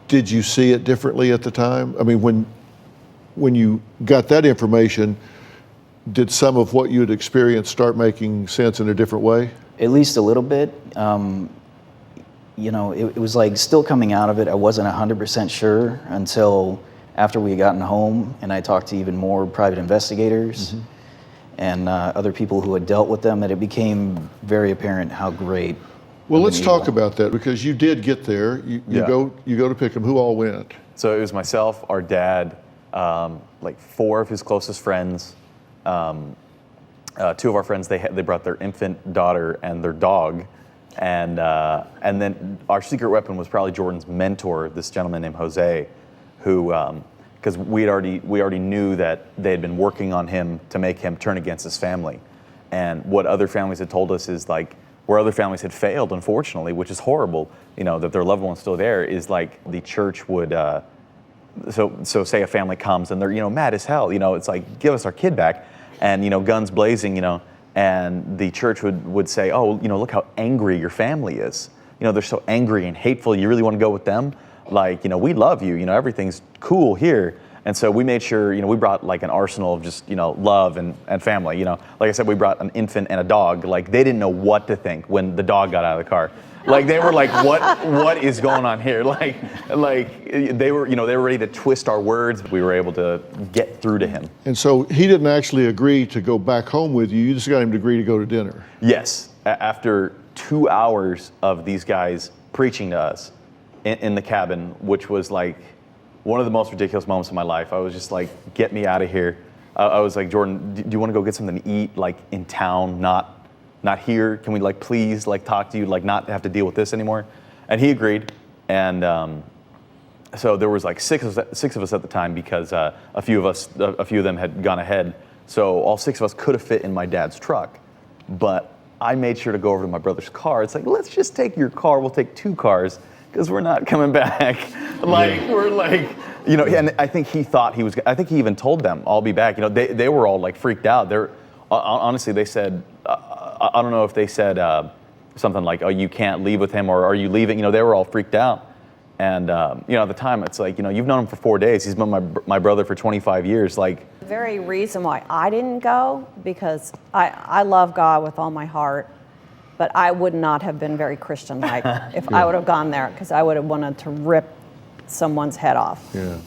Did you see it differently at the time? I mean, when you got that information, did some of what you had experienced start making sense in a different way? At least a little bit. You know, it was like still coming out of it. I wasn't 100% sure until after we had gotten home and I talked to even more private investigators and other people who had dealt with them, that it became very apparent how great. Well, let's talk about that, because you did get there. You go to pick him. Who all went? So it was myself, our dad, like 4 of his closest friends, 2 of our friends. They brought their infant daughter and their dog, and then our secret weapon was probably Jordan's mentor, this gentleman named Jose, who, because we already knew that they had been working on him to make him turn against his family, and what other families had told us is like, where other families had failed, unfortunately, which is horrible, you know, that their loved one's still there, is like the church would, so say a family comes and they're, you know, mad as hell, you know, it's like, give us our kid back, and, you know, guns blazing, you know, and the church would say, oh, you know, look how angry your family is. You know, they're so angry and hateful, you really want to go with them? Like, you know, we love you, you know, everything's cool here. And so we made sure, you know, we brought like an arsenal of just, you know, love and family, you know. Like I said, we brought an infant and a dog. Like, they didn't know what to think when the dog got out of the car. Like, they were like, what is going on here? Like they were, you know, they were ready to twist our words. We were able to get through to him. And so he didn't actually agree to go back home with you. You just got him to agree to go to dinner. Yes. After 2 hours of these guys preaching to us in the cabin, which was like one of the most ridiculous moments of my life. I was just like, get me out of here. I was like, Jordan, do you want to go get something to eat, like in town, not here? Can we like please like talk to you, like not have to deal with this anymore? And he agreed. And so there was like six of us at the time, because a few of them had gone ahead. So all 6 of us could have fit in my dad's truck. But I made sure to go over to my brother's car. It's like, let's just take your car. We'll take 2 cars, because we're not coming back. Like, we're like, you know, and I think he thought he was, I think he even told them, I'll be back. You know, they were all like freaked out. They're, honestly, they said, I don't know if they said something like, oh, you can't leave with him, or are you leaving? You know, they were all freaked out. And, you know, at the time, it's like, you know, you've known him for 4 days. He's been my brother for 25 years. Like, The very reason why I didn't go, because I love God with all my heart, but I would not have been very Christian-like if I would have gone there, because I would have wanted to rip someone's head off. Yeah.